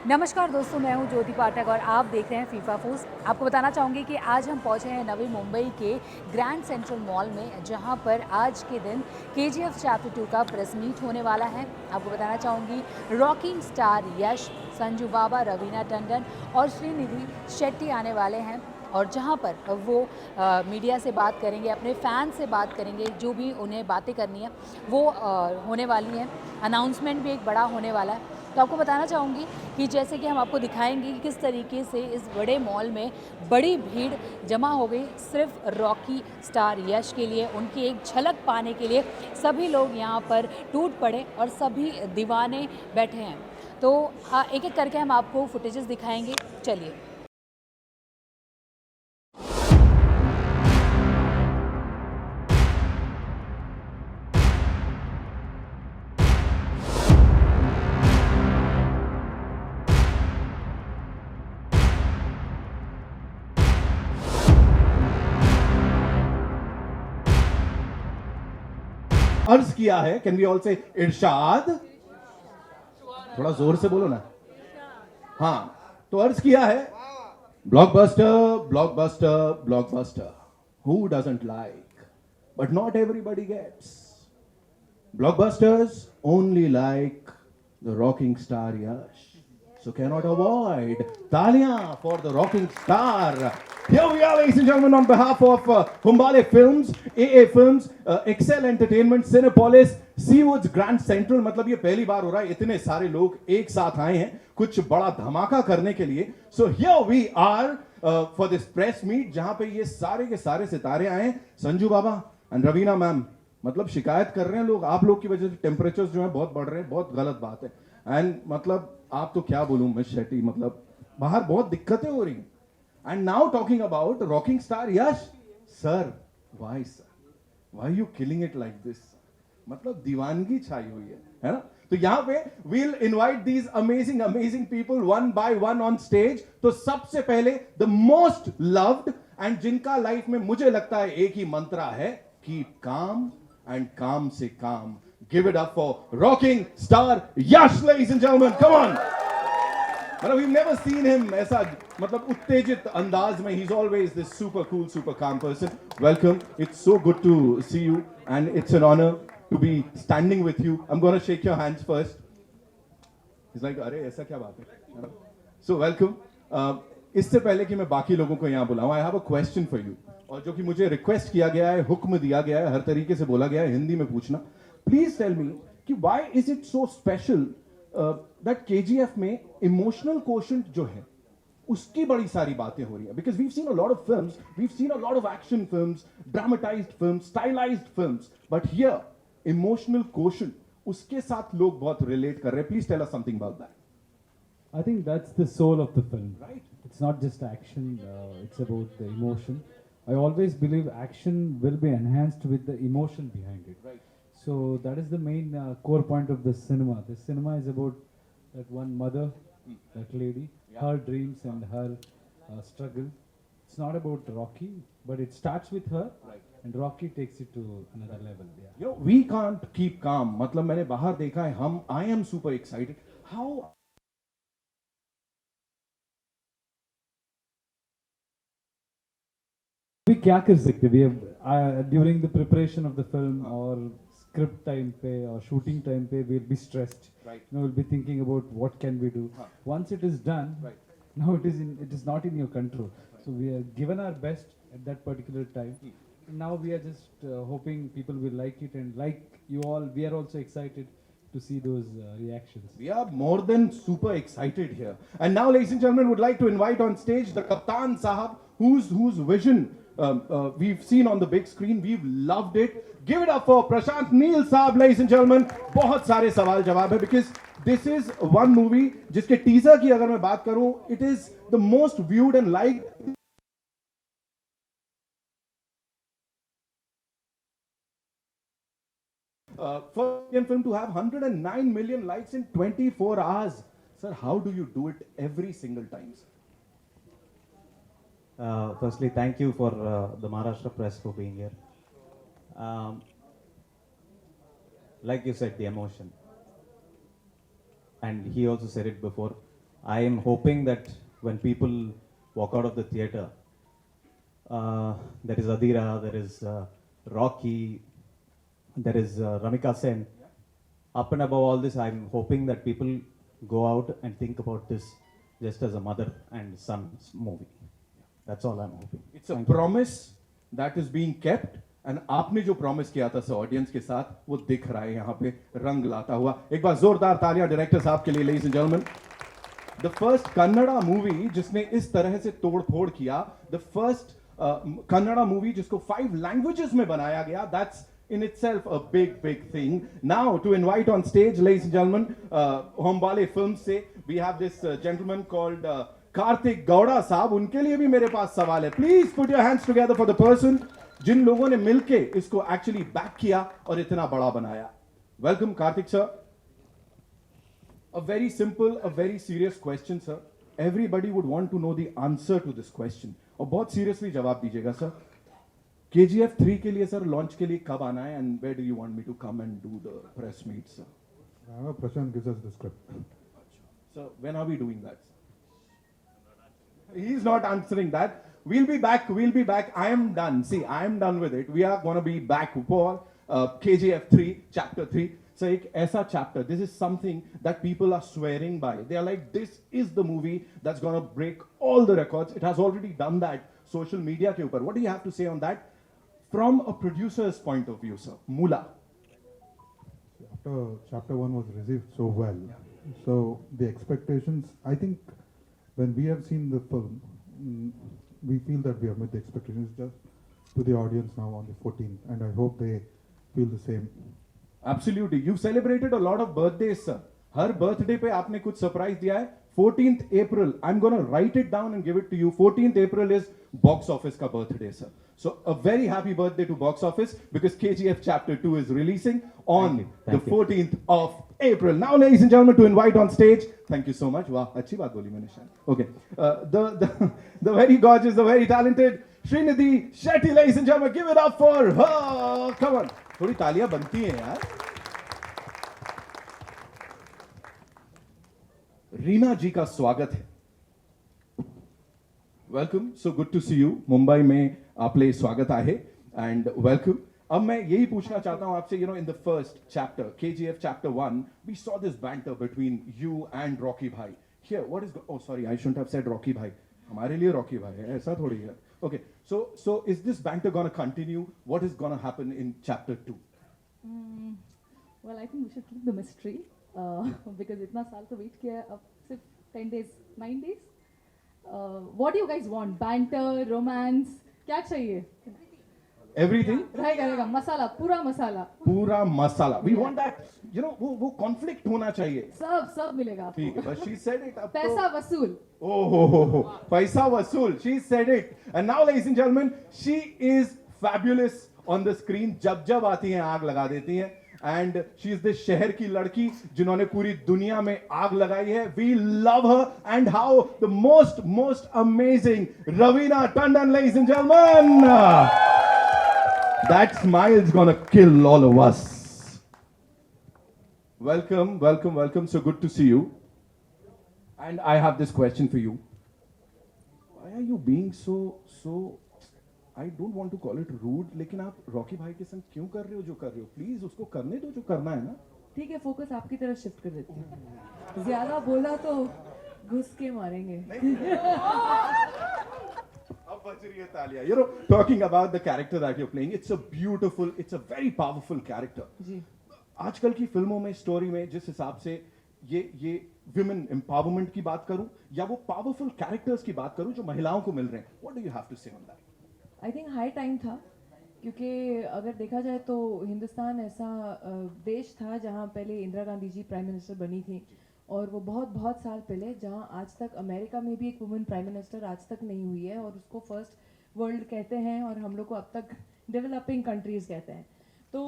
नमस्कार दोस्तों, मैं हूं ज्योति पाठक और आप देख रहे हैं फीफाफूज। आपको बताना चाहूँगी कि आज हम पहुंचे हैं नवी मुंबई के ग्रैंड सेंट्रल मॉल में, जहां पर आज के दिन KGF चैप्टर 2 का प्रेस मीट होने वाला है। आपको बताना चाहूँगी रॉकिंग स्टार यश, संजू बाबा, रवीना टंडन और श्रीनिधि शेट्टी आने वाले हैं, और जहां पर वो मीडिया से बात करेंगे, अपने फ़ैन से बात करेंगे, जो भी उन्हें बातें करनी है वो होने वाली हैं। अनाउंसमेंट भी एक बड़ा होने वाला है। तो आपको बताना चाहूँगी कि जैसे कि हम आपको दिखाएंगे कि किस तरीके से इस बड़े मॉल में बड़ी भीड़ जमा हो गई सिर्फ रॉकी स्टार यश के लिए, उनकी एक झलक पाने के लिए सभी लोग यहाँ पर टूट पड़े और सभी दीवाने बैठे हैं। तो एक एक करके हम आपको फुटेजेस दिखाएंगे, चलिए। अर्ज किया है, कैन वी ऑल से इरशाद? थोड़ा जोर से बोलो ना। हाँ, तो अर्ज किया है, blockbuster blockbuster blockbuster, who doesn't like, but not everybody gets blockbusters. Only like the rocking star Yash, so cannot avoid taaliyan for the rocking star. Here we are, ladies and gentlemen, on behalf of Humbale Films, AA Films, Excel Entertainment, Cinepolis, Seawoods, Grand Central. मतलब ये पहली बार हो रहा है, इतने सारे लोग एक साथ आए हैं कुछ बड़ा धमाका करने के लिए. So here we are for this press meet, जहां पे ये सारे के सारे सितारे आए हैं. संजू बाबा एंड रवीना मैम, मतलब शिकायत कर रहे हैं लोग, आप लोग की वजह से टेम्परेचर्स जो है बहुत बढ़ रहे हैं, बहुत गलत बात है. एंड मतलब आप तो क्या बोलूं मिस शेट्टी, मतलब बाहर बहुत दिक्कतें हो रही हैं. And now talking about rocking star Yash sir, why you killing it like this? मतलब दीवानगी छाई हुई है ना? तो यहां पे we'll invite these amazing amazing people one by one on stage. तो सबसे पहले द मोस्ट लव्ड, एंड जिनका लाइफ में मुझे लगता है एक ही मंत्रा है, keep calm and calm se calm. Give it up for rocking star Yash, ladies and gentlemen. Come on. But we've never seen him ऐसा मतलब उत्तेजित अंदाज में. He's always this super cool, super calm person. Welcome. It's so good to see you, and it's an honor to be standing with you. I'm going to shake your hands first. He's like, अरे ऐसा क्या बात है? So welcome. इससे पहले कि मैं बाकी लोगों को यहाँ बुलाऊं, I have a question for you. और जो कि मुझे रिक्वेस्ट किया गया है, हुक्म दिया गया है, हर तरीके से बोला गया है हिंदी में पूछना. प्लीज टेल मी कि why is it so special that KGF में इमोशनल कोशेंट जो है उसकी बड़ी सारी बातें हो रही है. Because we've seen a lot of films, we've seen a lot of action films, dramatised films, stylised films, but here emotional quotient, उसके साथ लोग बहुत रिलेट कर रहे हैं. Please tell us something about that. I think that's the soul of the film. Right. It's not just action, it's about the emotion. I always believe action will be enhanced with the emotion behind it. Right. So that is the main core point of the cinema. The cinema is about that one mother, that lady, her dreams and her struggle. It's not about Rocky, but it starts with her, Right. and Rocky takes it to another level. Yeah. You know, we can't keep calm. मतलब मैंने बाहर देखा है, हम, I am super excited. How We क्या कर सकते? We have during the preparation of the film or script time pe or shooting time pe, we'll be stressed. Right. You know, we'll be thinking about what can we do. Once it is done, Right. now it is not in your control. So we are given our best at that particular time. And now we are just hoping people will like it, and like you all, we are also excited to see those reactions. We are more than super excited here. And now, ladies and gentlemen, would like to invite on stage the Kaptan Sahab, whose vision we've seen on the big screen. We've loved it. Give it up for Prashant Neel Sahab, ladies and gentlemen. बहुत सारे सवाल जवाब है, because this is one movie जिसके teaser की अगर मैं बात करूं, it is the most viewed and liked. First Indian film to have 109 million likes in 24 hours. Sir, how do you do it every single time? Firstly, thank you for the Maharashtra press for being here. Like you said, the emotion. And he also said it before. I am hoping that when people walk out of the theater, there is Adira, there is Rocky, there is Ramika Sen. Up and above all this, I'm hoping that people go out and think about this just as a mother and son's movie. That's all I'm hoping. It's a promise that is being kept. And आपने जो promise किया था audience के साथ वो दिख रहा है यहाँ पे रंग लाता हुआ. एक बार जोरदार तालियां डायरेक्टर साहब के लिए, ladies and gentleman. The first Kannada movie जिसने इस तरह से तोड़ फोड़ किया, द फर्स्ट कन्नड़ा मूवी जिसको 5 लैंग्वेजेस में बनाया गया, that's in itself a big thing. Now to invite on stage, ladies and gentlemen, Hombale Films से we have this gentleman called Karthik Gowda साहब. उनके लिए भी मेरे पास सवाल है. Please put your hands together for the person जिन लोगों ने मिलके इसको एक्चुअली बैक किया और इतना बड़ा बनाया. Welcome Kartik sir. A very simple, a very serious question, sir. Everybody would want to know the answer to this question. और बहुत सीरियसली जवाब दीजिएगा सर. KGF 3 के लिए सर लॉन्च के लिए कब आना है, and where do you want me to come and do the press meet, sir? Prashant gives us the script. So when are we doing that, sir? He's not answering that. We'll be back. I am done. See, I am done with it. We are going to be back for KGF 3, Chapter 3. So एक ऐसा chapter, this is something that people are swearing by. They are like, this is the movie that's going to break all the records. It has already done that. Social media के ऊपर. What do you have to say on that? From a producer's point of view, sir. Mula. After chapter 1 was received so well, so the expectations, I think when we have seen the film, we feel that we have met the expectations just to the audience now on the 14th, and I hope they feel the same. Absolutely. You've celebrated a lot of birthdays, sir. Her birthday पे आपने कुछ surprise दिया है. 14th April, I'm going to write it down and give it to you. 14th April is box office ka birthday, sir. So a very happy birthday to box office, because KGF Chapter 2 is releasing on the 14th of April. Now, ladies and gentlemen, to invite on stage, thank you so much. Wow, अच्छी बात बोली मैंने शायद. Okay, the very gorgeous, the very talented Srinidhi Shetty, ladies and gentlemen, give it up for her. Come on, थोड़ी तालियां बनती हैं यार. रीना जी का स्वागत है. Welcome. So good to see you. Mumbai में आपले स्वागत आहे एंड वेलकम. अब मैं यही पूछना चाहता हूं आपसे, in the first chapter KGF Chapter 1 we saw this banter between you and Rocky भाई. Here what is, oh sorry, I shouldn't have said Rocky भाई. हमारे लिए रॉकी भाई है, ऐसा थोड़ी है. Okay, so is this banter gonna continue? What is gonna happen in Chapter 2? Well, I think we should keep the mystery because इतना साल तो वेट किया है, अब सिर्फ 10 days, 9 days. What do you guys want? Banter, romance, क्या चाहिए? Everything. रहेगा मसाला, पूरा मसाला. पूरा मसाला. We want that. वो conflict होना चाहिए. सब मिलेगा आपको. ठीक है, but she said it. अब पैसा वसूल. Oh, पैसा वसूल. She said it. And now, ladies and gentlemen, she is fabulous on the screen. जब आती हैं आग लगा देती हैं. And she is this शहर की लड़की जिन्होंने पूरी दुनिया में आग लगाई है. We love her. And how the most amazing Raveena Tandon, ladies and gentlemen. That smile is gonna kill all of us. Welcome. So good to see you. And I have this question for you. Why are you being so, I don't want to call it rude, लेकिन आप Rocky भाई के संग क्यों कर रहे हो जो कर रहे हो? प्लीज उसको करने दो जो करना है ना. ठीक है, फोकस आपकी तरफ शिफ्ट कर देती हूँ. ज्यादा बोला तो घुस के मारेंगे. अब बज रही है तालियां. Talking about the character that you're playing, it's a very powerful character. जी. आजकल की फिल्मों में, स्टोरी में, जिस हिसाब से ये विमेन एम्पावरमेंट की बात करूं या वो पावरफुल कैरेक्टर्स की बात करूं जो महिलाओं को मिल रहे हैं, what do you have to say on that? I think high time था, क्योंकि अगर देखा जाए तो हिंदुस्तान ऐसा देश था जहाँ पहले इंदिरा गांधी जी प्राइम मिनिस्टर बनी थी, और वो बहुत साल पहले, जहाँ आज तक अमेरिका में भी एक वुमेन प्राइम मिनिस्टर आज तक नहीं हुई है, और उसको फर्स्ट वर्ल्ड कहते हैं और हम लोग को अब तक डेवलपिंग कंट्रीज कहते हैं. तो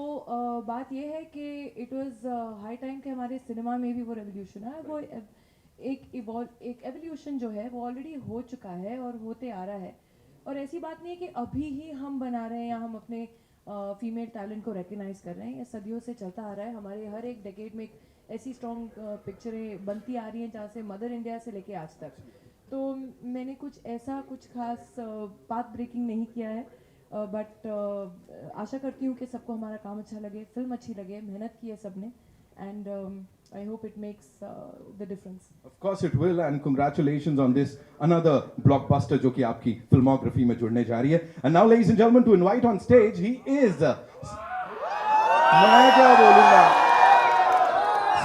बात यह है कि इट वाज हाई टाइम कि हमारे सिनेमा में भी वो रेवोल्यूशन है. वो एक एवोल्यूशन जो है वो ऑलरेडी हो चुका है और होते आ रहा है. और ऐसी बात नहीं है कि अभी ही हम बना रहे हैं या हम अपने फीमेल टैलेंट को रिकग्नाइज कर रहे हैं. ये सदियों से चलता आ रहा है. हमारे हर एक डेकेड में एक ऐसी स्ट्रॉन्ग पिक्चरें बनती आ रही हैं जहाँ से मदर इंडिया से लेके आज तक। तो मैंने कुछ खास पाथ ब्रेकिंग नहीं किया है, बट आशा करती हूँ कि सबको हमारा काम अच्छा लगे, फिल्म अच्छी लगे, मेहनत की है सबने, and I hope it makes the difference. Of course it will, and congratulations on this another blockbuster जो कि आपकी फिल्मोग्राफी में जुड़ने जा रही है. And now, ladies and gentlemen, to invite on stage, he is मैं क्या बोलूंगा,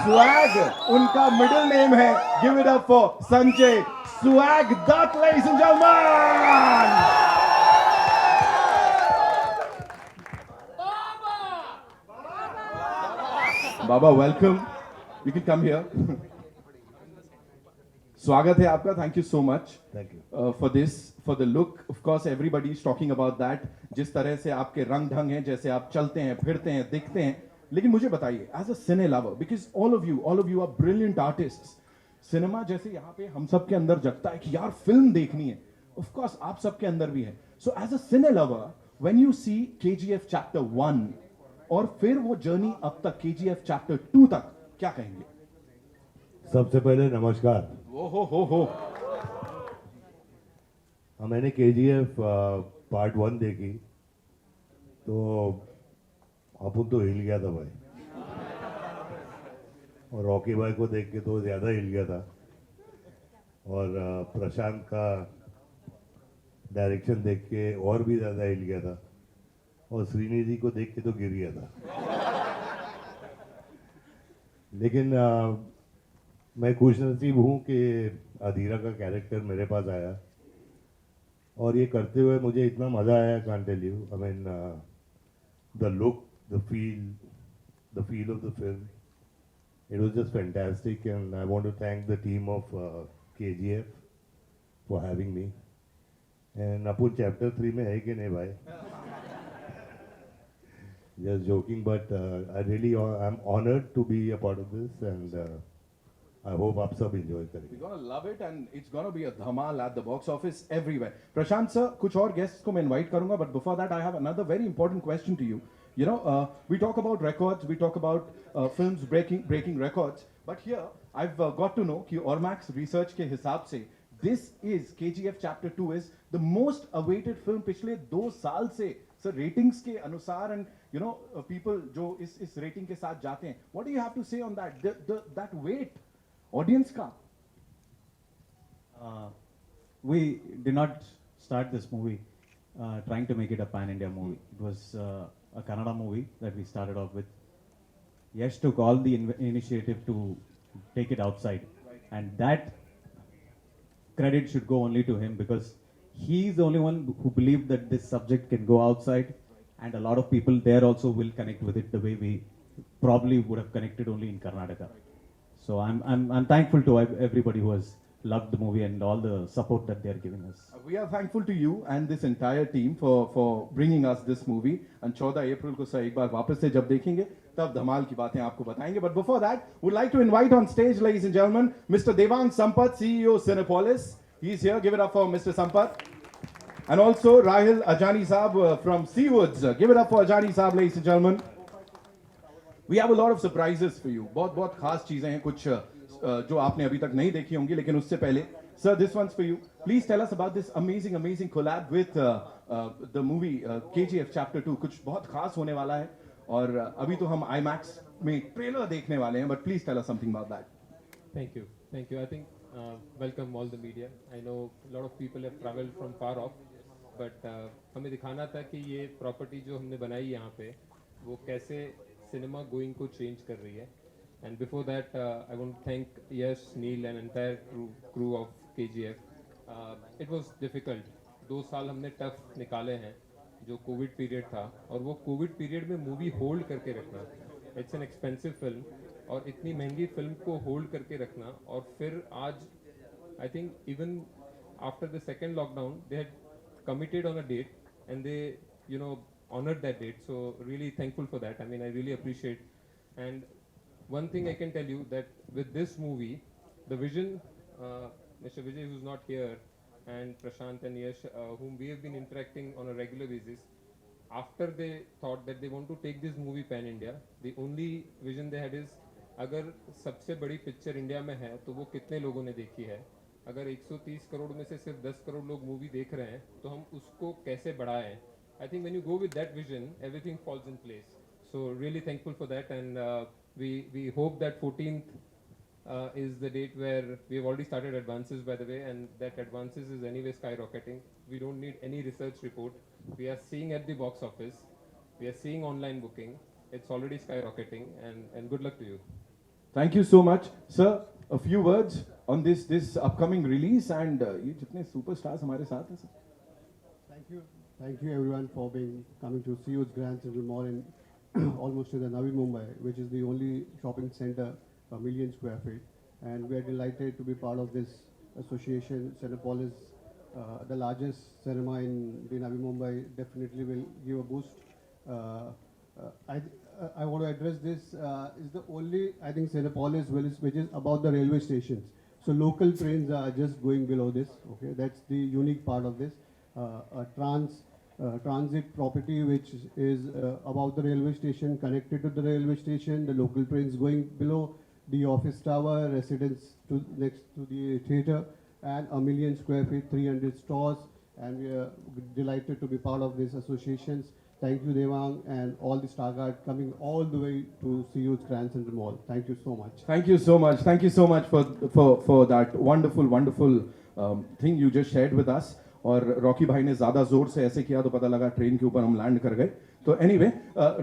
Swag उनका middle name है. Give it up for Sanjay Swag Dutt, ladies and gentlemen. Baba, welcome. You can come here. स्वागत है आपका. Thank you so much. Thank you. For this, for the look. Of course, everybody is talking about that. जिस तरह से आपके रंग ढंग हैं, जैसे आप चलते हैं, फिरते हैं, दिखते हैं. लेकिन मुझे बताइए, as a cine lover, because all of you are brilliant artists. Cinema जैसे यहाँ पे हम सब के अंदर जगता है कि यार फिल्म देखनी है. Of course, आप सबके अंदर भी है. So as a cine lover, when you see KGF Chapter 1 और फिर वो जर्नी अब तक KGF Chapter 2 तक, क्या कहेंगे? सबसे पहले नमस्कार. हो. हाँ, मैंने KGF पार्ट 1 देखी तो अपन तो हिल गया था भाई, और रॉकी भाई को देख के तो ज़्यादा हिल गया था, और प्रशांत का डायरेक्शन देख के और भी ज़्यादा हिल गया था, और श्रीनिधि को देख के तो गिर गया था. लेकिन मैं खुशनसीब हूँ कि अधीरा का कैरेक्टर मेरे पास आया, और ये करते हुए मुझे इतना मज़ा आया, can't tell you. I mean the look, the feel of the film, it was just fantastic, and I want to thank the team of KGF for having me. And upon chapter 3 में है कि नहीं भाई? Just joking, but I'm honored to be a part of this, and I hope आप सब enjoy करेंगे. We're gonna love it, and it's gonna be a dhamal at the box office everywhere. Prashant sir, कुछ और guests को मैं invite करूँगा, but before that I have another very important question to you. You know, we talk about records, we talk about films breaking records, but here I've got to know कि Ormax research के हिसाब से this is KGF Chapter 2 is the most awaited film पिछले 2 साल से. Sir, ratings के अनुसार, and you know people जो इस rating के साथ जाते हैं, what do you have to say on that? That weight audience का? We did not start this movie trying to make it a pan-India movie. It was a Kannada movie that we started off with. Yash took all the initiative to take it outside, and that credit should go only to him, because he is the only one who believed that this subject can go outside, and a lot of people there also will connect with it the way we probably would have connected only in Karnataka. So I'm thankful to everybody who has loved the movie and all the support that they are giving us. We are thankful to you and this entire team for bringing us this movie. And 14 अप्रैल को sir एक बार वापस से जब देखेंगे तब धमाल की बातें आपको बताएंगे. But before that, would like to invite on stage, ladies and gentlemen, Mr. Devang Sampath, CEO Cinepolis. He's here. Give it up for Mr. Sampath. And also Rahil Ajani Saab from Seawoods. Give it up for Ajani Saab, ladies and gentlemen. We have a lot of surprises for you. बहुत खास चीजें हैं, कुछ जो आपने अभी तक नहीं देखी होंगी, लेकिन उससे पहले, sir, this one's for you. Please tell us about this amazing collab with the movie KGF Chapter 2. कुछ बहुत खास होने वाला है, और अभी तो हम IMAX में ट्रेलर देखने वाले हैं, but please tell us something about that. Thank you. I think welcome all the media. I know a lot of people have traveled from far off, but हमें दिखाना था कि ये प्रॉपर्टी जो हमने बनाई यहाँ पे वो कैसे सिनेमा गोइंग को चेंज कर रही है. And before that, I want to thank Yash, Neil and entire crew of KGF. It was difficult. 2 साल हमने टफ निकाले हैं, जो कोविड पीरियड था, और वो कोविड पीरियड में मूवी होल्ड करके रखना, इट्स एन एक्सपेंसिव फिल्म, और इतनी महंगी फिल्म को होल्ड करके रखना, और फिर आज I think even after the second lockdown they had committed on a date, and they honored that date. So really thankful for that. I mean, I really appreciate. And one thing I can tell you, that with this movie, the vision, Mr. Vijay, who's not here, and Prashant and Yash, whom we have been interacting on a regular basis, after they thought that they want to take this movie pan-India, the only vision they had is अगर सबसे बड़ी picture India में है तो वो कितने लोगों ने देखी है, अगर 130 करोड़ में से सिर्फ 10 करोड़ लोग मूवी देख रहे हैं तो हम उसको कैसे बढ़ाएं. I think when you go with that vision everything falls in place. So really thankful for that and we hope that 14th is the date where we have already started advances, by the way, and that advances is anyway skyrocketing. We don't need any research report. We are seeing at the box office, we are seeing online booking. It's already skyrocketing, and good luck to you. Thank you so much, sir. A few words on this upcoming release and ये जितने superstars हमारे साथ हैं, sir. Thank you everyone for coming to see us Grand Central Mall in almost in the Navi Mumbai, which is the only shopping center, a million square feet, and we are delighted to be part of this association. Cinepolis, the largest cinema in the Navi Mumbai, definitely will give a boost. I want to address this. Is the only, I think, Cinepolis which is above the railway stations. So local trains are just going below this. Okay, that's the unique part of this. Transit property which is above the railway station, connected to the railway station, the local trains going below, the office tower, residence next to the theatre, and a million square feet, 300 stores, and we are delighted to be part of these associations. Thank you, Devang, and all the Star Guard coming all the way to see you at Grand Central Mall. Thank you so much. Thank you so much. Thank you so much for that wonderful thing you just shared with us. और Rocky भाई ने ज़्यादा ज़ोर से ऐसे किया तो पता लगा ट्रेन के ऊपर हम लैंड कर गए. तो एनीवे,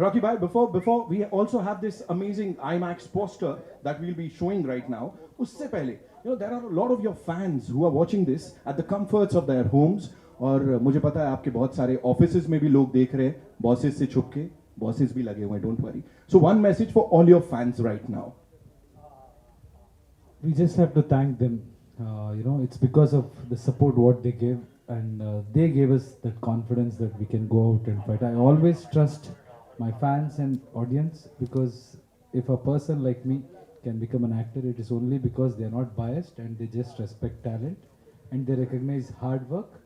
रॉकी भाई, before we also have this amazing IMAX poster that we'll be showing right now. उससे पहले, there are a lot of your fans who are watching this at the comforts of their homes. और मुझे पता है आपके बहुत सारे offices में भी लोग देख रहे हैं, बॉसेस से छुप के. बॉसेस भी लगे हुए हैं, don't worry. So one message for all your fans right now. We just have to thank them. It's because of the support what they gave, and they gave us that confidence that we can go out and fight. I always trust my fans and audience, because if a person like me can become an actor, it is only because they are not biased and they just respect talent and they recognize hard work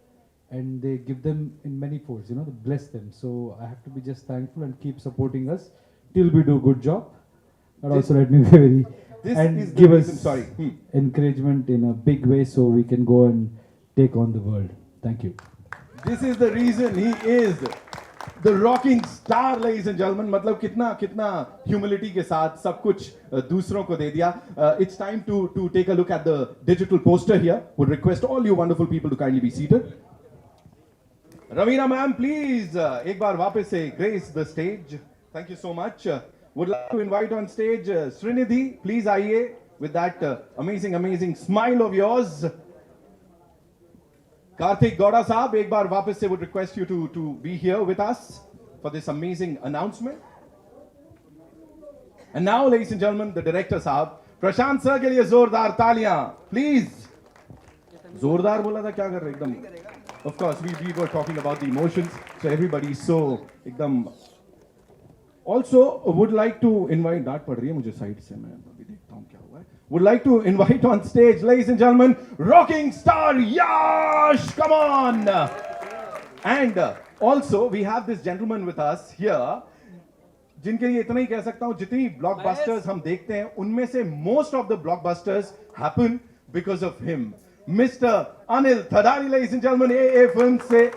and they give them in many folds, they bless them. So I have to be just thankful and keep supporting us till we do a good job. But also let me be very and give us encouragement in a big way so we can go and take on the world. Thank you. This is the reason he is the rocking star, ladies and gentlemen. मतलब कितना humility के साथ सब कुछ दूसरों को दे दिया. It's time to take a look at the digital poster here. Would request all you wonderful people to kindly be seated. Raveena ma'am, please एक बार वापस से grace the stage. Thank you so much. Would like to invite on stage Srinidhi. Please आइए with that amazing smile of yours. Karthik Gowda Saab, एक बार वापस से would request you to be here with us for this amazing announcement. And now, ladies and gentlemen, the director Saab, Prashant sir के लिए जोरदार तालियां, please. जोरदार बोला था, क्या कर रहे एकदम? Of course, we were talking about the emotions, so everybody is so एकदम. Also, would like to invite, डांट पड़ रही है मुझे साइड से, मैं अभी देखता हूँ क्या हुआ है. Would like to invite on stage, ladies and gentlemen, rocking star Yash. Come on. And also we have this gentleman with us here, जिनके लिए इतना ही कह सकता हूं, जितनी blockbusters हम देखते हैं उनमें से most of the blockbusters happen because of him. Mr. Anil Thadani, ladies and gentlemen, AA Films से.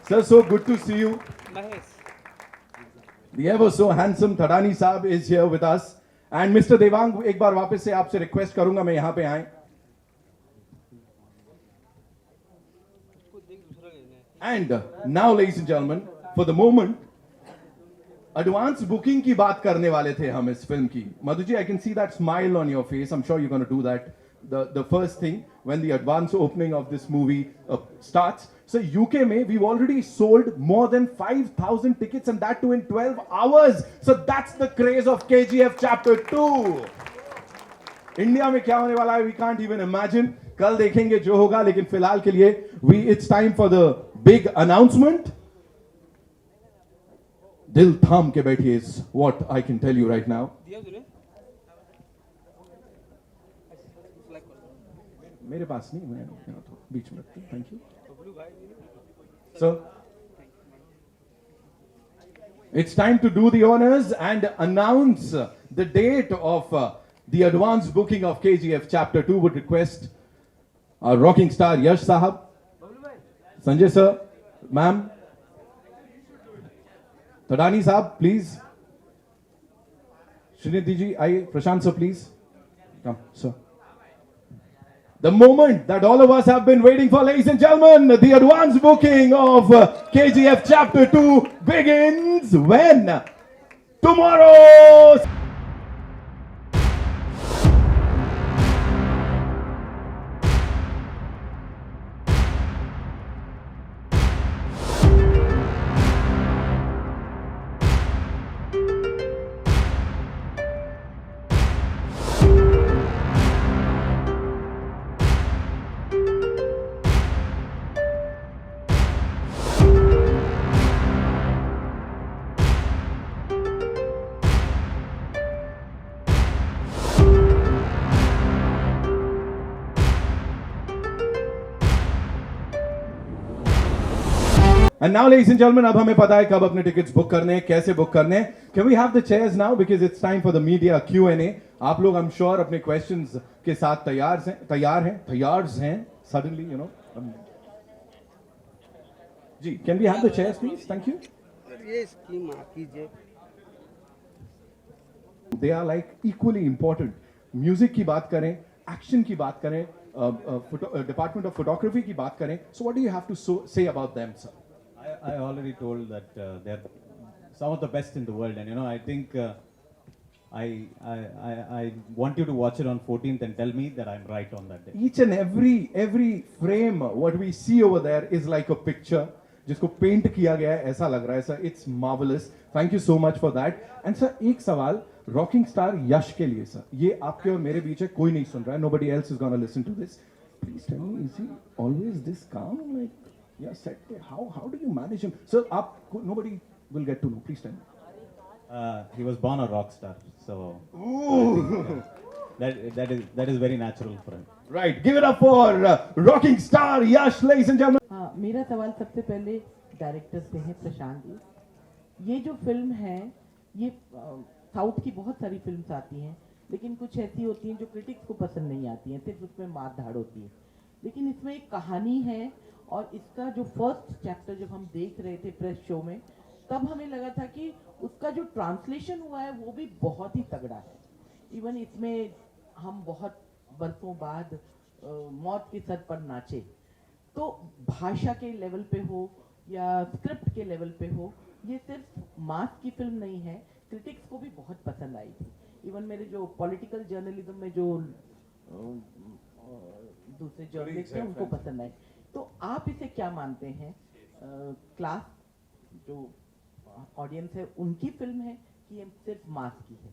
Sir, so good to see you. The ever so handsome Thadani Saab is here with us. And Mr. Devang, एक बार वापस से आपसे request करूंगा मैं यहाँ पे आए. And now, ladies and gentlemen, for the moment, advance booking की बात करने वाले थे हम इस फिल्म की. Madhu ji, I can see that smile on your face. I'm sure you're going to do that. The first thing when the advance opening of this movie starts. So UK में we've already sold more than 5,000 tickets, and that too in 12 hours. So that's the craze of KGF Chapter 2. India में क्या होने वाला है we can't even imagine. कल देखेंगे जो होगा, लेकिन फिलहाल के लिए it's time for the big announcement. दिल थाम के बैठिए is what I can tell you right now. मेरे पास नहीं, मैं बीच में रखता हूं. Thank you. So, it's time to do the honors and announce the date of the advance booking of KGF Chapter 2 would request our rocking star Yash Sahab, Sanjay sir, ma'am, Tadani Sahab, please. Srinidhi ji, Prashant sir, please. Come, sir. The moment that all of us have been waiting for, ladies and gentlemen, the advance booking of KGF Chapter 2 begins when? Tomorrow! And now, ladies and gentlemen, अब हमें पता है कब अपने tickets book करने हैं, कैसे book करने हैं. Can we have the chairs now because it's time for the media Q&A. आप लोग I'm sure अपने questions के साथ तैयार हैं. Suddenly, you know. जी, can we have the chairs, please? Thank you. ये स्कीम आपकी जे They are like equally important. Music की बात करें, action की बात करें, Department of Photography की बात करें. So what do you have to say about them, sir? I already told that they're some of the best in the world, and you know, I think I want you to watch it on 14th and tell me that I'm right on that day. Each and every frame, what we see over there is like a picture, जिसको paint किया गया है ऐसा लग रहा है sir. It's marvelous. Thank you so much for that. And sir, एक सवाल रॉकिंग स्टार यश के लिए सर. ये आपके और मेरे बीच है, कोई नहीं सुन रहा है. Nobody else is gonna listen to this. Please tell me, is he always this calm? Like, yeah, set. How do you manage him, sir? Nobody will get to know. Please tell me. He was born a rock star, so that is very natural for him. Right. Give it up for rocking star Yash, ladies and gentlemen. हाँ, मेरा सवाल सबसे पहले director से है, प्रशांत जी. ये जो film है, ये साउथ की बहुत सारी फिल्म्स आती हैं, लेकिन कुछ ऐसी होती हैं जो क्रिटिक्स को पसंद नहीं आती हैं, सिर्फ उसमें मार धाड़ होती है. लेकिन इसमें एक कहानी है, और इसका जो फर्स्ट चैप्टर जब हम देख रहे थे प्रेस शो में, तब हमें लगा था कि उसका जो ट्रांसलेशन हुआ है वो भी बहुत ही तगड़ा है. इवन इसमें हम बहुत बरसों बाद मौत के सर पर नाचे. तो भाषा के लेवल पे हो या स्क्रिप्ट के लेवल पे हो, ये सिर्फ मास की फिल्म नहीं है, क्रिटिक्स को भी बहुत पसंद आई थी. इवन मेरे जो पॉलिटिकल जर्नलिज्म में जो दूसरे जर्नलिस्ट हैं उनको पसंद आई. तो आप इसे क्या मानते हैं, क्लास जो ऑडियंस है उनकी फिल्म है कि ये सिर्फ मास की है?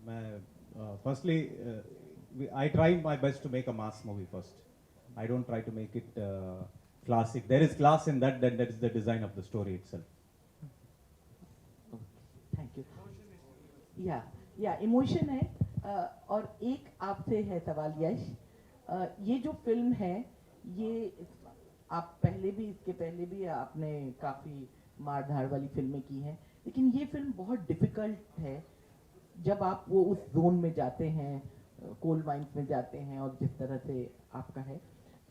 मैं firstly I try my best to make a mass movie first. I don't try to make it classic. There is class in that is the design of the story itself. Thank you. या emotion है. और एक आपसे है सवाल यश, ये जो film है, ये आप इसके पहले भी आपने काफ़ी मार धाड़ वाली फिल्में की हैं, लेकिन ये फिल्म बहुत डिफ़िकल्ट है. जब आप वो उस जोन में जाते हैं, कोल माइंस में जाते हैं, और जिस तरह से आपका है,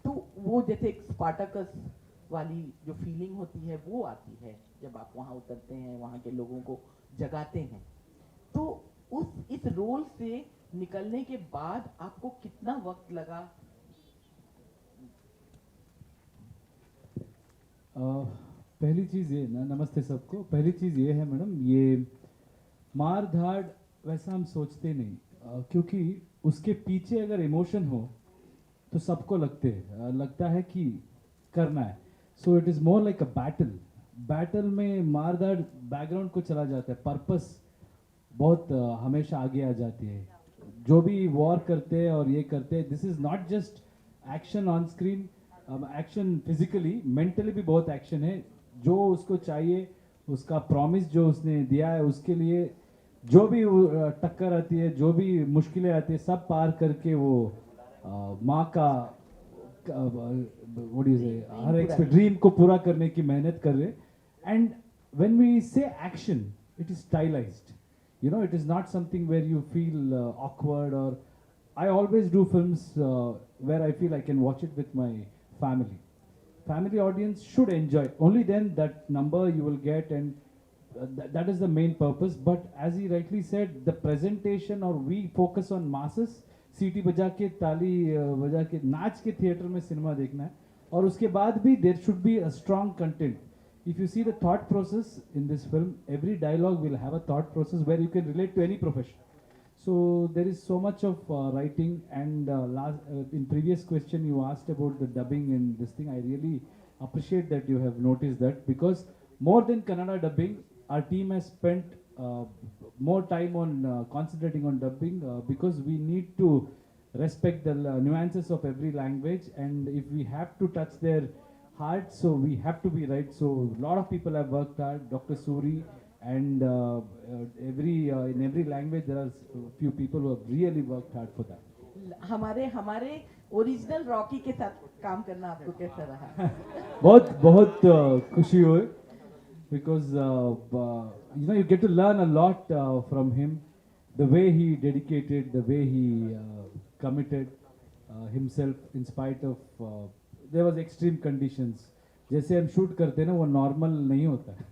तो वो जैसे एक स्पार्टाकस वाली जो फीलिंग होती है वो आती है जब आप वहाँ उतरते हैं, वहाँ के लोगों को जगाते हैं. तो इस रोल से निकलने के बाद आपको कितना वक्त लगा? पहली चीज़ ये ना, नमस्ते सबको. पहली चीज़ ये है मैडम, ये मार धाड़ वैसा हम सोचते नहीं, क्योंकि उसके पीछे अगर इमोशन हो तो सबको लगता है कि करना है. So it is more like a battle में मार धाड़ बैकग्राउंड को चला जाता है, पर्पस बहुत हमेशा आगे आ जाती है. जो भी वॉर करते हैं और ये करते हैं, this is not just action on screen, action physically, mentally भी बहुत एक्शन है. जो उसको चाहिए, उसका प्रॉमिस जो उसने दिया है, उसके लिए जो भी टक्कर आती है, जो भी मुश्किलें आती है, सब पार करके वो माँ का हर एक ड्रीम को पूरा करने की मेहनत कर रहे. एंड व्हेन वी से action, it is stylised. You know, it is not something where you feel awkward, or I always do films where I feel I can watch it with my family. Family audience should enjoy. Only then that number you will get, and that is the main purpose. But as he rightly said, the presentation, or we focus on masses. सीटी बजा के ताली बजा के नाच के theatre में cinema देखना है, और उसके बाद भी there should be a strong content. If you see the thought process in this film, every dialogue will have a thought process where you can relate to any profession. So there is so much of writing, and in previous question you asked about the dubbing and this thing. I really appreciate that you have noticed that, because more than Kannada dubbing, our team has spent more time on concentrating on dubbing, because we need to respect the nuances of every language, and if we have to touch their heart, so we have to be right. So a lot of people have worked hard, Dr. Suri, and in every language there are few people who have really worked hard for that. हमारे original Rocky के साथ काम करना आपको कैसा रहा? बहुत खुशी हुई, because you know, you get to learn a lot from him, the way he dedicated, the way he committed himself in spite of there was extreme conditions. जैसे हम शूट करते हैं ना, वो नॉर्मल नहीं होता है,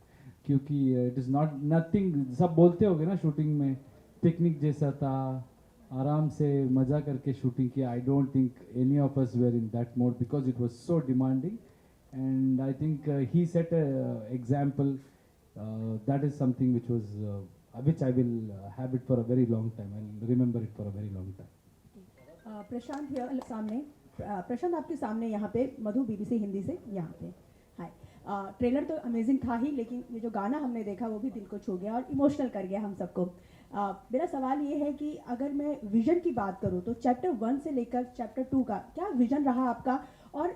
क्योंकि इट इज़ नॉट नथिंग. सब बोलते होगे ना शूटिंग में पिकनिक जैसा था, आराम से मज़ा करके शूटिंग किया. I don't think any of us were in that mode, because it was so demanding. And I think he set an example. That is something which I will have it for a very long time. I'll remember it for a very long time. Prashant here सामने. प्रशांत आपके सामने यहाँ पे मधु BBC Hindi से यहाँ पे. हाय. Trailer तो amazing था ही, लेकिन ये जो गाना हमने देखा वो भी दिल को छू गया और इमोशनल कर गया हम सबको. मेरा सवाल ये है कि अगर मैं विजन की बात करूँ तो चैप्टर 1 से लेकर चैप्टर 2 का क्या विजन रहा आपका? और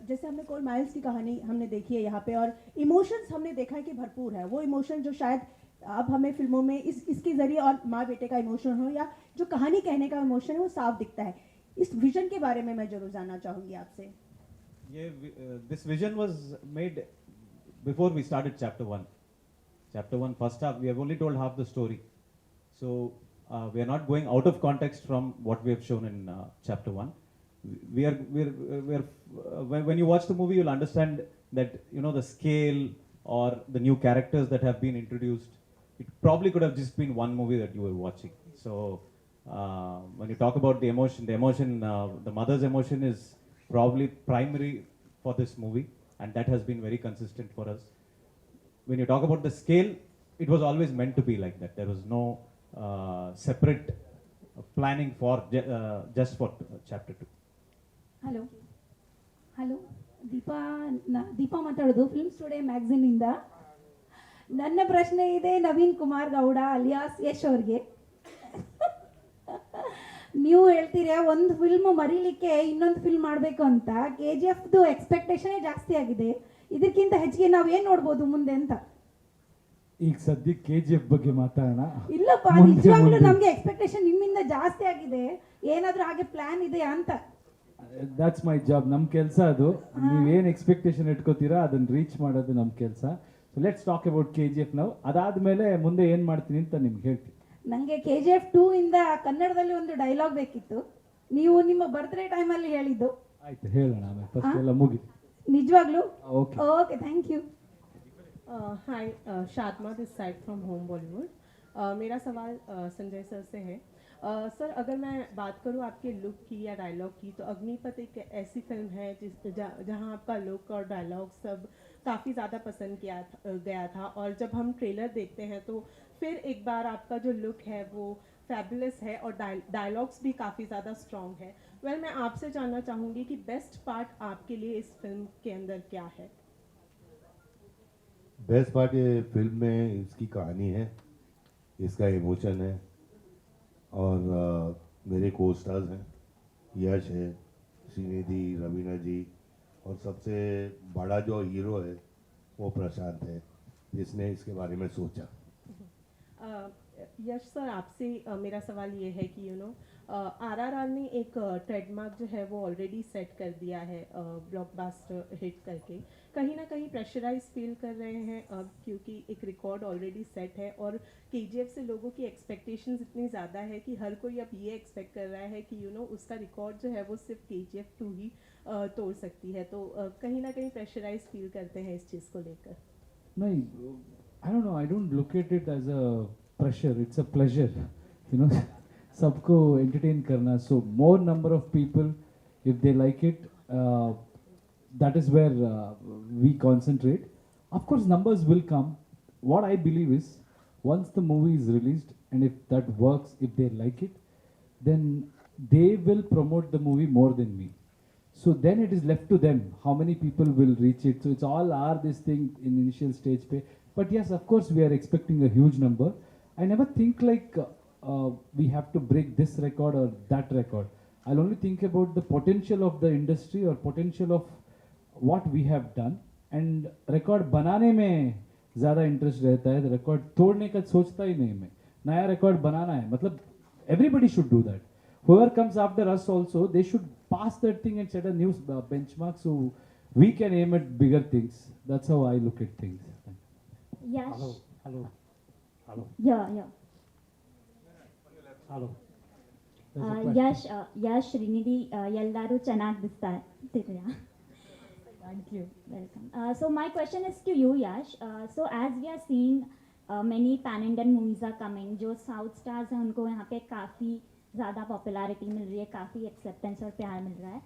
जैसे हमने कोल माइल्स की कहानी हमने देखी है यहाँ पे, और इमोशंस हमने देखा है कि भरपूर है. वो इमोशन जो शायद अब हमें फिल्मों में इसके ज़रिए, और माँ बेटे का इमोशन हो या जो कहानी कहने का इमोशन है, वो साफ दिखता है. इस विजन के बारे में मैं जरूर जानना चाहूँगी आपसे. This vision was made before we started chapter 1. Chapter 1 first half, we have only told half the story. So we are not going out of context from what we have shown in chapter 1. When you watch the movie, you'll understand that, you know, the scale or the new characters that have been introduced, it probably could have just been one movie that you were watching. So when you talk about the emotion, the mother's emotion is probably primary for this movie, and that has been very consistent for us. When you talk about the scale, it was always meant to be like that. There was no separate planning for just for chapter 2. Hello Deepa ಮಾತಾಡೋದು films today ಮ್ಯಾಗಝೀನಿಂದ. ನನ್ನ ಪ್ರಶ್ನೆ ಇದೆ Naveen Kumar Gowda alias Yash ಅವ್ರಿಗೆ. ನೀವು ಹೇಳ್ತೀರಾ ಒಂದು film ಮರೀಲಿಕ್ಕೆ ಇನ್ನೊಂದು film ಮಾಡಬೇಕು ಅಂತ. KGFದು ಎಕ್ಸ್ಪೆಕ್ಟೇಷನೇ ಜಾಸ್ತಿ ಆಗಿದೆ, ಇದಕ್ಕಿಂತ ಹೆಚ್ಚಿಗೆ ನಾವು ಏನು ನೋಡ್ಬೋದು ಮುಂದೆ ಅಂತ. ಈಗ ಸದ್ಯಕ್ಕೆ KGF ಬಗ್ಗೆ ಮಾತಾಡೋಣ. ಇಲ್ಲಪ್ಪ, ನಿಜವಾಗ್ಲೂ ನಮಗೆ ಎಕ್ಸ್ಪೆಕ್ಟೇಷನ್ ನಿಮ್ಮಿಂದ ಜಾಸ್ತಿ ಆಗಿದೆ. ಏನಾದರೂ ಹಾಗೆ ಪ್ಲಾನ್ ಇದೆಯಾ ಅಂತ. ದಟ್ಸ್ ಮೈ ಜಾಬ್, ನಮ್ಮ ಕೆಲಸ ಅದು. ನೀವೇನು ಎಕ್ಸ್ಪೆಕ್ಟೇಷನ್ ಇಟ್ಕೋತೀರಾ ಅದನ್ನು ರೀಚ್ ಮಾಡೋದು ನಮ್ಮ ಕೆಲಸ. So let's talk about KGF ನಾವು. ಅದಾದಮೇಲೆ ಮುಂದೆ ಏನು ಮಾಡ್ತೀನಿ ಅಂತ ನಿಮ್ಗೆ ಹೇಳ್ತೀನಿ. ನನಗೆ KGF 2 ಇಂದ ಕನ್ನಡದಲ್ಲಿ ಒಂದು ಡೈಲಾಗ್ ಬೇಕಿತ್ತು. ನೀವು ನಿಮ್ಮ ಬರ್ತ್ಡೇ ಟೈಮಲ್ಲಿ ಹೇಳಿದ್ದು. ಆಯ್ತು, ಹೇಳೋಣ ಆಮೇಲೆ. ಫಸ್ಟ್ ಎಲ್ಲ ಮುಗಿತು. ನಿಜವಾಗ್ಲೂ? Okay okay, thank you. Hi, Shadma this side from home Bollywood. मेरा सवाल संजय सर से है. सर, अगर मैं बात करूँ आपके लुक की या डायलॉग की, तो अग्निपथ एक ऐसी फिल्म है जहाँ आपका लुक और डायलॉग सब काफ़ी ज़्यादा पसंद गया था. और जब हम ट्रेलर देखते हैं तो फिर एक बार आपका जो लुक है वो फैबुलस है और डायलॉग्स भी काफ़ी ज़्यादा स्ट्रॉन्ग है. मैं आपसे जानना चाहूँगी कि बेस्ट पार्ट आपके लिए इस फिल्म के अंदर क्या है? बेस्ट पार्ट ये फिल्म में इसकी कहानी है, इसका इमोशन है, और मेरे को स्टार्स हैं, यश है, श्रीनिधि, रवीना जी, और सबसे बड़ा जो हीरो है वो प्रशांत है, जिसने इसके बारे में सोचा. यश सर आपसे मेरा सवाल ये है कि आरआरआर ने एक ट्रेडमार्क जो है वो ऑलरेडी सेट कर दिया है ब्लॉकबस्टर हिट करके, कहीं ना कहीं प्रेशराइज फील कर रहे हैं अब, क्योंकि एक रिकॉर्ड ऑलरेडी सेट है और केजीएफ से लोगों की एक्सपेक्टेशंस इतनी ज़्यादा है कि हर कोई अब ये एक्सपेक्ट कर रहा है कि उसका रिकॉर्ड जो है वो सिर्फ केजीएफ 2 ही तोड़ सकती है, तो कहीं ना कहीं प्रेशराइज फील करते हैं इस चीज़ को लेकर? नहीं, I don't know. I don't look at it as a pressure. It's a pleasure, you know. सबको entertain करना. So more number of people, if they like it, that is where we concentrate. Of course, numbers will come. What I believe is, once the movie is released, and if that works, if they like it, then they will promote the movie more than me. So then it is left to them how many people will reach it. So it's all our this thing in initial stage pay. But yes, of course, we are expecting a huge number. I never think like we have to break this record or that record. I'll only think about the potential of the industry or potential of what we have done. And record बनाने में ज़्यादा interest रहता है. The record तोड़ने का सोचता ही नहीं मैं. नया record बनाना है. मतलब everybody should do that. Whoever comes after us also, they should pass that thing and set a new benchmark so we can aim at bigger things. That's how I look at things. Yash. Hello. Yeah. Hello. Yash Rinidhi Yeldaru Chanag Distar. Thank you. Welcome. So my question is to you, Yash. So as we are seeing many pan-Indian movies are coming, जो South stars हैं उनको यहाँ पे काफ़ी ज़्यादा popularity मिल रही है, काफ़ी acceptance और प्यार मिल रहा है.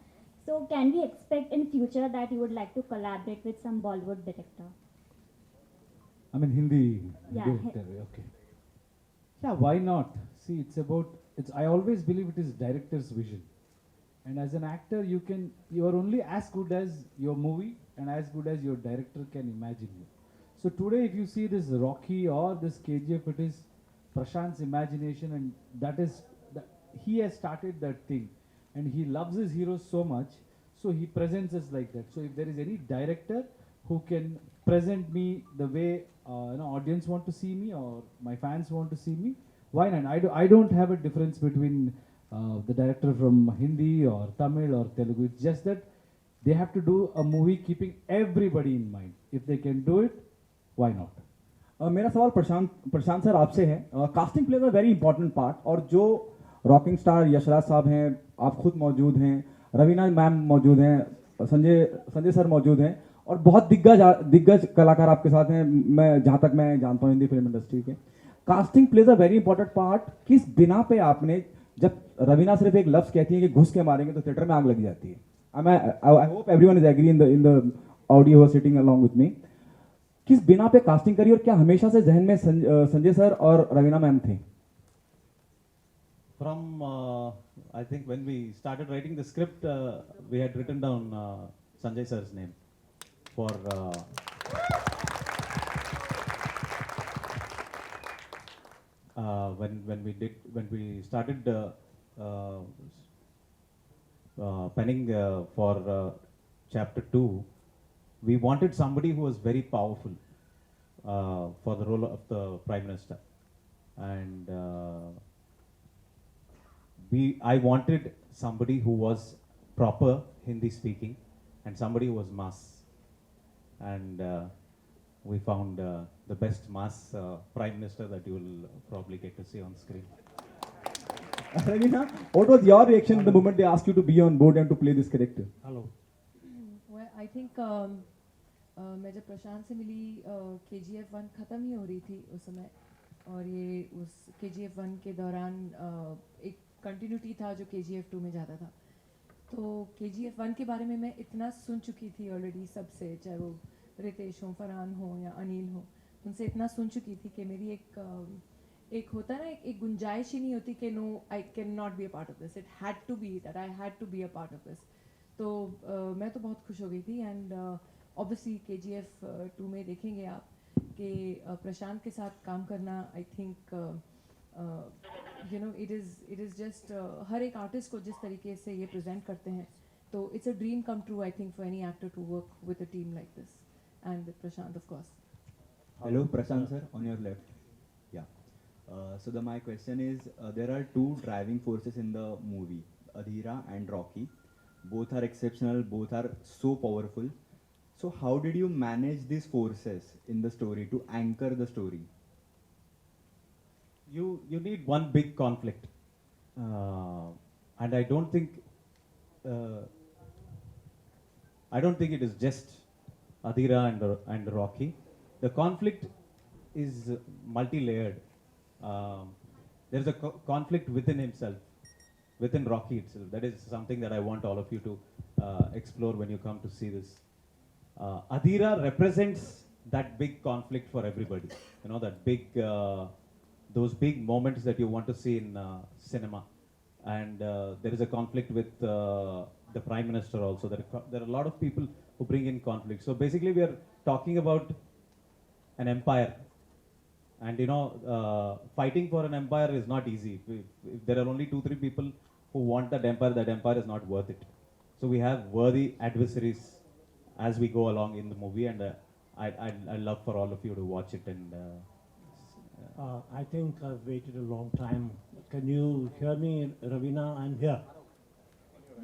So can we expect in future that you would like to collaborate with some Bollywood director? I mean Hindi Yeah. director. Okay. Yeah, why not? See, I always believe it is director's vision. And as an actor, you are only as good as your movie and as good as your director can imagine you. So today, if you see this Rocky or this KGF, it is Prashant's imagination, and he has started that thing, and he loves his heroes so much, so he presents us like that. So if there is any director who can present me the way audience want to see me or my fans want to see me, why not? I don't have a difference between the director from Hindi or Tamil or Telugu. It's just that they have to do a movie keeping everybody in mind. If they can do it, why not? मेरा सवाल प्रशांत sir आपसे है. Casting plays a very important part, और जो rocking star Yashraj साहब हैं, आप खुद मौजूद हैं, रवीना मैम मौजूद हैं, संजय सर मौजूद हैं, और बहुत दिग्गज कलाकार आपके साथ हैं, मैं जहाँ तक मैं जानता हूँ हिंदी फिल्म इंडस्ट्री के. Casting plays a very important part. किस बिना पे आपने, जब रवीना सिर्फ एक लफ्ज कहती है कि घुस के मारेंगे तो थिएटर में आग लग जाती है. I hope everyone is agree in the audio sitting along with me. किस बिना पे कास्टिंग करी, और क्या हमेशा से जहन में संजय सर और रवीना मैम थे? From, I think when we started writing the script, we had written down Sanjay sir's name for when we started penning for chapter 2, we wanted somebody who was very powerful for the role of the Prime Minister, and I wanted somebody who was proper Hindi speaking and somebody who was mass, and we found the best mass Prime Minister that you will probably get to see on screen. Ravina, what was your reaction the moment they asked you to be on board and to play this character? Hello. Well, I think मैं जब प्रशांत से मिली KGF 1 ख़त्म ही हो रही थी उस समय, और ये उस KGF 1 के दौरान एक कंटिन्यूटी था जो KGF 2 में जाता था. तो KGF 1 के बारे में मैं इतना सुन चुकी थी ऑलरेडी सबसे, चाहे वो रितेश हो, फरहान हो या अनिल हो, उनसे इतना सुन चुकी थी कि मेरी एक होता है ना, एक गुंजाइश ही नहीं होती कि no I can not be a part of this. It had to be that I had to be a part of this. तो मैं तो बहुत खुश हो गई थी. एंड ऑब्वियसली KGF 2 में देखेंगे आप कि प्रशांत के साथ काम करना, I think it is just हर एक आर्टिस्ट को जिस तरीके से ये प्रेजेंट करते हैं, तो it's a dream come true I think for any actor to work with a team like this, and with Prashant of course. Hello, Prashant sir, on your left. Yeah. So my question is, there are two driving forces in the movie, Adhira and Rocky. Both are exceptional, both are so powerful. So how did you manage these forces in the story to anchor the story? You need one big conflict, and I don't think it is just Adhira and Rocky. The conflict is multi-layered. There is a conflict within himself, within Rocky itself. That is something that I want all of you to explore when you come to see this. Adhira represents that big conflict for everybody. You know, that big, those big moments that you want to see in cinema. And there is a conflict with the Prime Minister also. There are a lot of people who bring in conflict. So basically we are talking about an empire. And you know, fighting for an empire is not easy. If there are only 2-3 people who want that empire is not worth it. So we have worthy adversaries as we go along in the movie, and I'd love for all of you to watch it. And I think I've waited a long time. Can you hear me, Raveena? I'm here.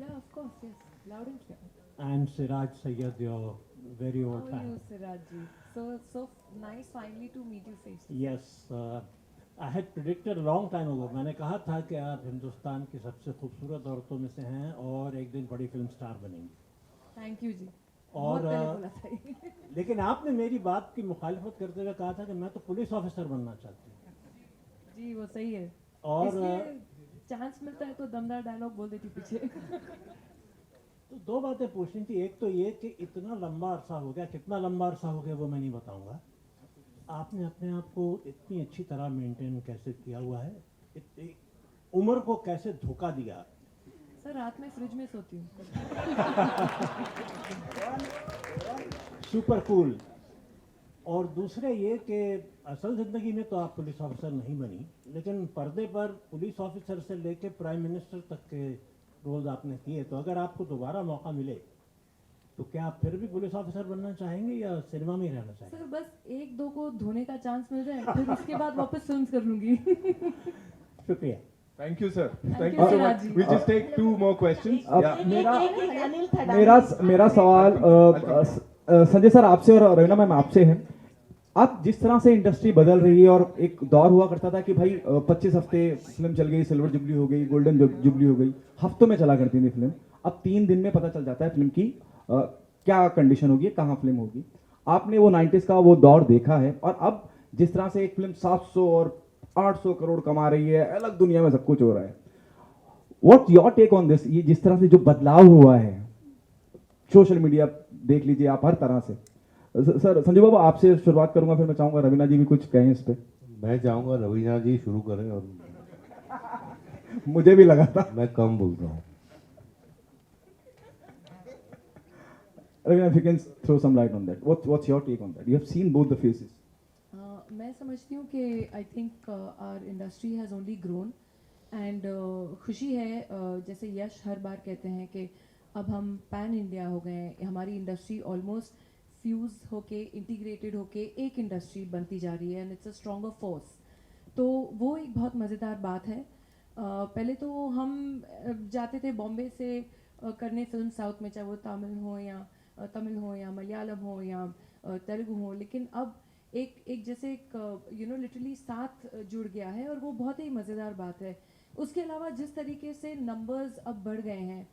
Yeah, of course, yes. Loud and clear. And Siraj Sayyed, your very old How are you, fan. Siraj ji? So nice finally to meet you face to face. Yes, I had predicted a long time ago. मैंने कहा था कि आप हिंदुस्तान की सबसे खूबसूरत औरतों में से हैं और एक दिन बड़ी फिल्म स्टार बनेंगी. Thank you जी. और बहुत पहले बोला था ये. लेकिन आपने मेरी बात की मुखालिफत करते हुए कहा था कि मैं तो पुलिस ऑफिसर बनना चाहती हूँ. जी वो सही है. और चांस मिलता है तो दमदार डायलॉग बोल देती पीछे. तो दो बातें पूछनी थी. एक तो ये कि इतना लंबा अरसा हो गया, कितना लंबा अरसा हो गया वो मैं नहीं बताऊंगा. आपने अपने आप को इतनी अच्छी तरह मेंटेन कैसे किया हुआ है, उम्र को कैसे धोखा दिया? सर रात में फ्रिज में सोती हूँ. Super cool. और दूसरे ये कि असल ज़िंदगी में तो आप पुलिस ऑफिसर नहीं बनी, लेकिन पर्दे पर पुलिस ऑफिसर से लेके प्राइम मिनिस्टर तक के रोल्स आपने किए. तो अगर आपको दोबारा मौका मिले तो क्या आप फिर भी पुलिस ऑफिसर बनना चाहेंगे या सिनेमा में ही रहना चाहेंगे? सर बस 1-2 को धोने का चांस मिल जाए, फिर उसके बाद वापस फिल्म्स कर लूंगी. शुक्रिया. Thank you, sir. Thank you so much. We'll just take 2 more questions. मेरा सवाल संजय सर आपसे और रवीना मैम आपसे है. आप जिस तरह से इंडस्ट्री बदल रही है, और एक दौर हुआ करता था कि भाई 25 हफ्ते फिल्म चल गई, सिल्वर जुबली हो गई, गोल्डन जुबली हो गई, हफ्तों में चला करती थी फिल्म. अब 3 दिन में पता चल जाता है फिल्म की क्या कंडीशन होगी, कहाँ फिल्म होगी. आपने वो 90s का वो दौर देखा है, और अब जिस तरह से एक फिल्म 700 और 800 करोड़ कमा रही है, अलग दुनिया में सब कुछ हो रहा है. What your take on this? ये जिस तरह से जो बदलाव हुआ है, सोशल मीडिया देख लीजिए आप, हर तरह से. सर संजय बाबू आपसे शुरुआत करूंगा, फिर मैं चाहूंगा रवीना जी भी कुछ कहें इस पे. मैं चाहूंगा रवीना जी शुरू करें. और मुझे भी लगा था मैं कम बोलता हूँ. Ravina, if you can throw some light on that. What's your take on that? You have seen both the faces. मैं समझती हूँ कि I think our industry has only grown and खुशी है. जैसे यश हर बार कहते हैं कि अब हम पैन इंडिया हो गए हैं, हमारी इंडस्ट्री ऑलमोस्ट फ्यूज होके इंटीग्रेटेड होके एक इंडस्ट्री बनती जा रही है and it's a stronger force. तो वो एक बहुत मज़ेदार बात है. पहले तो हम जाते थे बॉम्बे से करने फिल्म साउथ में, चाहे वो तमिल हो या मलयालम हो या तेलुगु हो, लेकिन अब एक जैसे एक लिटरली साथ जुड़ गया है और वो बहुत ही मज़ेदार बात है. उसके अलावा जिस तरीके से नंबर्स अब बढ़ गए हैं,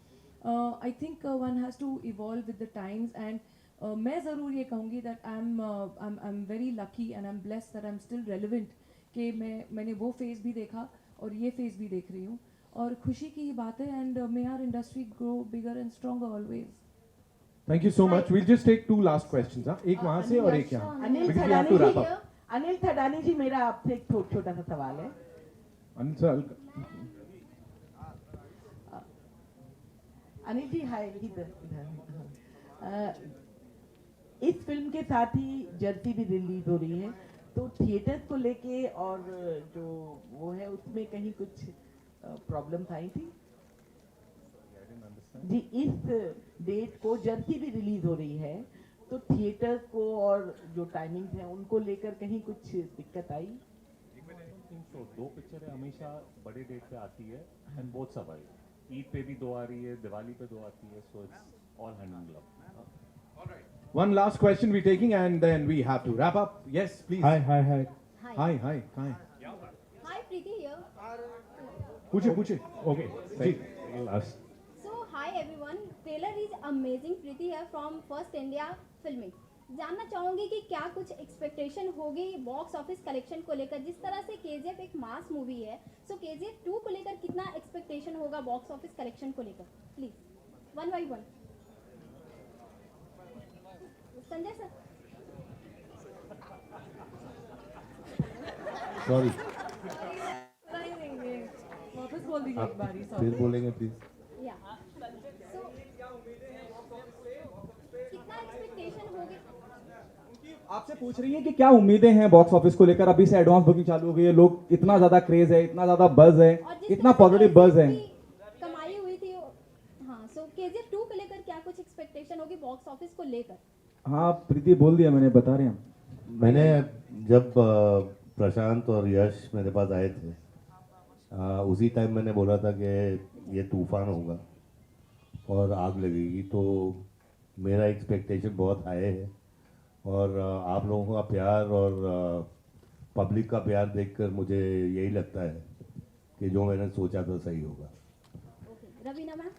I think one has to evolve with the times. And मैं ज़रूर ये कहूँगी that I am very lucky and I am blessed that I am still relevant, कि मैंने वो फेज़ भी देखा और ये फेज़ भी देख रही हूँ, और खुशी की ही बात है. And may our industry grow bigger and stronger always. Thank you so much. We'll just take 2 last questions. एक वहाँ से और एक यहाँ. अनिल थडानी जी, मेरा आपसे एक छोटा सा सवाल है. अनिल जी हाय. इस फिल्म के साथ ही जर्सी भी रिलीज हो रही है, तो थिएटर्स को लेके और जो वो है उसमें कहीं कुछ प्रॉब्लम्स आई थी जी? इस डेट को जर्सी भी रिलीज हो रही है, तो थिएटर्स को और जो टाइमिंग्स हैं उनको लेकर कहीं कुछ दिक्कत आई? तो 2 पिक्चरें हमेशा बड़े डेट पे आती है एंड बोथ सर्वाइव। ईद पे भी 2 आ रही है, दिवाली पे 2 आती है, so it's all hand in glove. One last question we're taking and then we have to wrap up. Yes, please. Hi. Hi. Hi, Preeti here. पूछे Okay. Ji Last. So, hi everyone. Trailer is amazing. Preeti here from First India Filming. जानना चाहूँगी कि क्या कुछ expectation होगी box office collection को लेकर, जिस तरह से KGF एक मास मूवी है, सो KGF 2 को लेकर कितना एक्सपेक्टेशन होगा बॉक्स ऑफिस कलेक्शन को लेकर, please 1 by 1। Sanjay sir. Sorry, वापस बोल दीजिए एक बारी। फिर बोलेंगे प्लीज। या सो कितना एक्सपेक्टेशन होगी? आपसे पूछ रही हैं कि क्या उम्मीदें हैं बॉक्स ऑफिस को लेकर। अभी से एडवांस बुकिंग चालू हो गई है, लोग इतना ज्यादा क्रेज है, इतना ज्यादा बज है, इतना पॉजिटिव बज है। कमाई हुई थी। हाँ, सो KGF 2 को लेकर क्या कुछ एक्सपेक्टेशन होगी बॉक्स ऑफिस को लेकर? हाँ प्रीति बोल दिया मैंने, बता रहे हैं। मैंने जब प्रशांत और यश मेरे पास आए थे, उसी टाइम मैंने बोला था कि ये तूफान होगा और आग लगेगी। तो मेरा एक्सपेक्टेशन बहुत हाई है और आप लोगों का प्यार और पब्लिक का प्यार देखकर मुझे यही लगता है कि जो मैंने सोचा था सही होगा। Raveena ma'am.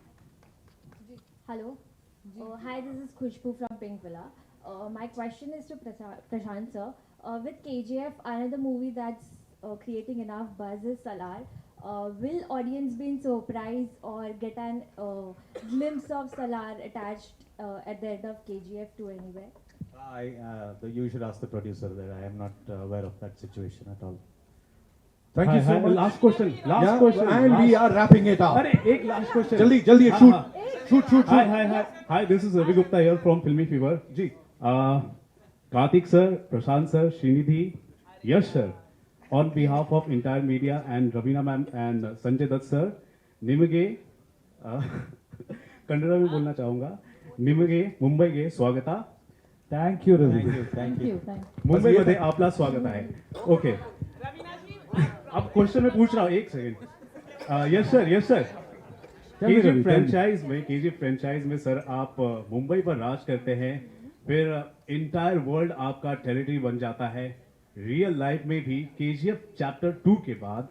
Hello. Hi, this is Khushbu from Pink Villa. My question is to Prashant sir. With KGF, another movie that's creating enough buzz is Salar. Will audience be surprised or get an glimpse of Salar attached at the end of KGF 2 anywhere? You should ask the producer that. I am not aware of that situation at all. Thank you so much. Last question. And we are wrapping it up. अरे एक last question. जल्दी shoot. Hi, this is Ravi Gupta here from Filmy Fever. Ji. Karthik sir, Prashant sir, Srinidhi, Yash sir, on behalf of entire media and Raveena ma'am and Sanjay Dutt sir, निಮಗೆ Kannada में बोलना चाहूँगा, निಮಗೆ मुंबईಗೆ स्वागत। Thank you Ravi. Thank you. मुंबईमध्ये आपला स्वागत आहे। ओके, अब क्वेश्चन में पूछ रहा हूँ, एक second. Yes sir KGF franchise में सर आप मुंबई पर राज करते हैं, फिर इंटायर वर्ल्ड आपका टेरिटरी बन जाता है। रियल लाइफ में भी केजीएफ चैप्टर 2 के बाद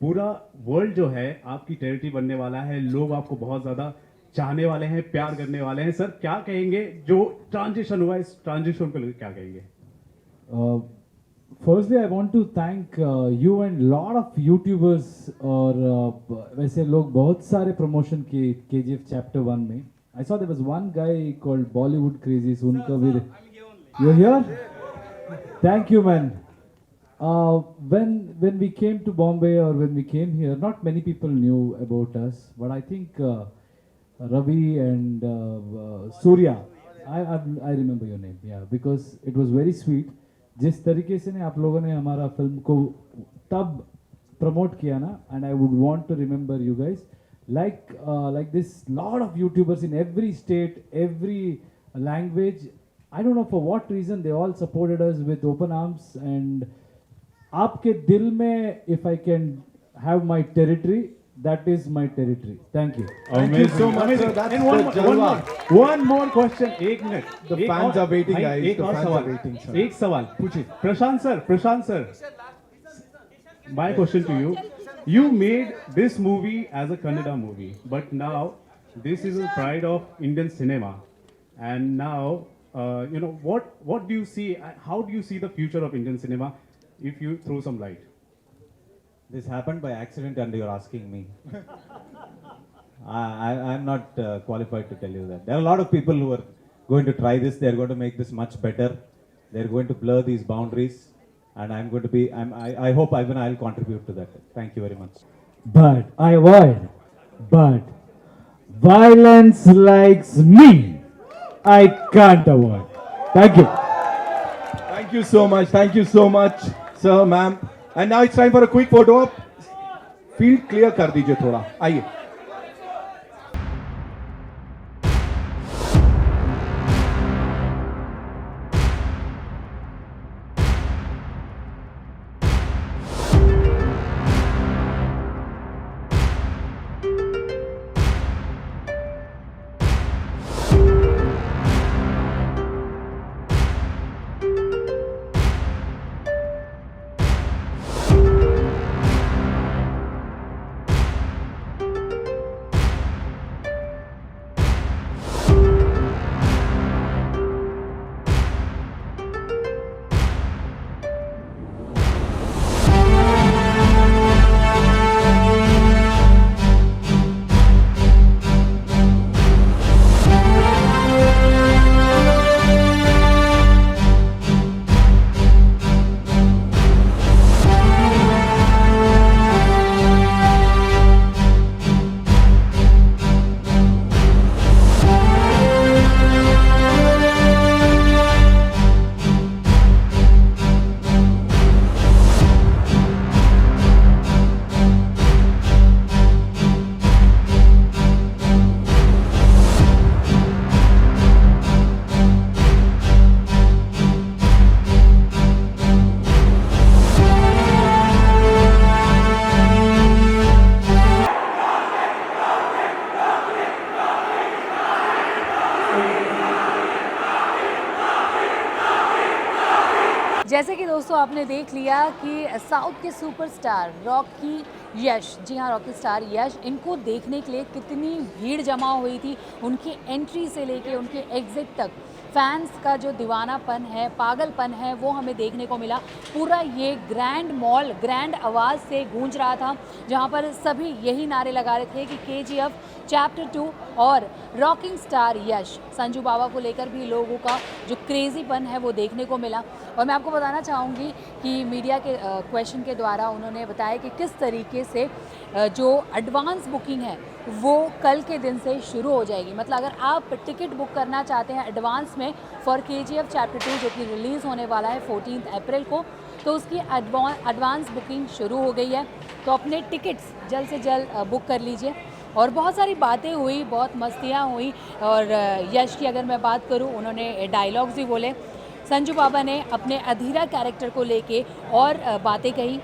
पूरा वर्ल्ड जो है आपकी टेरिटरी बनने वाला है, लोग आपको बहुत ज्यादा चाहने वाले हैं, प्यार करने वाले हैं। सर क्या कहेंगे, जो ट्रांजिशन हुआ इस ट्रांजिशन को लेकर क्या कहेंगे? Firstly, I want to thank you and lot of YouTubers और वैसे लोग बहुत सारे प्रमोशन किए KGF Chapter 1 में। I saw there was one guy called Bollywood Crazy, so उनका भी। You're here? Thank you, man. When we came to Bombay or when we came here, not many people knew about us, but I think Ravi and Surya, I remember your name, yeah, because it was very sweet. जिस तरीके से ने आप लोगों ने हमारा film को तब प्रमोट किया ना, and I would want to remember you guys like this lot of YouTubers in every state, every language. I don't know for what reason they all supported us with open arms, and आपके दिल में if I can have my territory, that is my territory. Thank you. Thank you so much, sir. That's And one more question. एक minute. The fans are waiting, guys. एक The और fans सवाल. are waiting, sir. एक सवाल. पूछिए. प्रशांत sir. My question to you. You made this movie as a Kannada movie, but now this is a pride of Indian cinema. And now, what do you see? How do you see the future of Indian cinema? If you throw some light. This happened by accident and you're asking me. I'm not qualified to tell you that. There are a lot of people who are going to try this. They're going to make this much better. They're going to blur these boundaries. And I hope I'll contribute to that. Thank you very much. But I avoid. But violence likes me. I can't avoid. Thank you. Thank you so much. Thank you so much, sir, ma'am. And now it's time for a quick photo op. Field clear कर दीजिए थोड़ा. आइए. जैसे कि दोस्तों आपने देख लिया कि साउथ के सुपरस्टार रॉकी यश, जी हाँ रॉकी स्टार यश, इनको देखने के लिए कितनी भीड़ जमा हुई थी। उनकी एंट्री से लेके उनके एग्जिट तक फैंस का जो दीवानापन है, पागलपन है, वो हमें देखने को मिला। पूरा ये ग्रैंड मॉल ग्रैंड आवाज़ से गूंज रहा था, जहाँ पर सभी यही नारे लगा रहे थे कि KGF चैप्टर 2 और रॉकिंग स्टार यश, संजू बाबा को लेकर भी लोगों का जो क्रेज़ीपन है वो देखने को मिला। और मैं आपको बताना चाहूँगी कि मीडिया के क्वेश्चन के द्वारा उन्होंने बताया कि किस तरीके से जो एडवांस बुकिंग है वो कल के दिन से शुरू हो जाएगी। मतलब अगर आप टिकट बुक करना चाहते हैं एडवांस में फॉर KGF चैप्टर 2 जो कि रिलीज़ होने वाला है 14 अप्रैल को, तो उसकी एडवांस बुकिंग शुरू हो गई है। तो अपने टिकट्स जल्द से जल्द बुक कर लीजिए। और बहुत सारी बातें हुई, बहुत मस्तियाँ हुई। और यश की अगर मैं बात करूँ, उन्होंने डायलॉग्स भी बोले। संजू बाबा ने अपने अधीरा कैरेक्टर को लेके और बातें कही।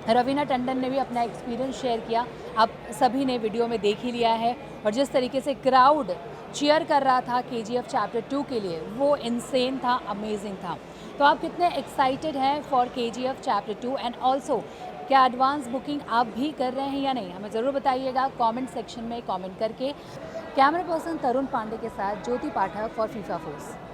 रवीना टंडन ने भी अपना एक्सपीरियंस शेयर किया। आप सभी ने वीडियो में देख ही लिया है। और जिस तरीके से क्राउड चीयर कर रहा था KGF चैप्टर 2 के लिए, वो इनसेन था, अमेजिंग था। तो आप कितने एक्साइटेड हैं for KGF chapter 2 and also क्या एडवांस बुकिंग आप भी कर रहे हैं या नहीं, हमें ज़रूर बताइएगा कमेंट सेक्शन में कमेंट करके। कैमरा पर्सन तरुण पांडे के साथ ज्योति पाठक फॉर फीफा फूज।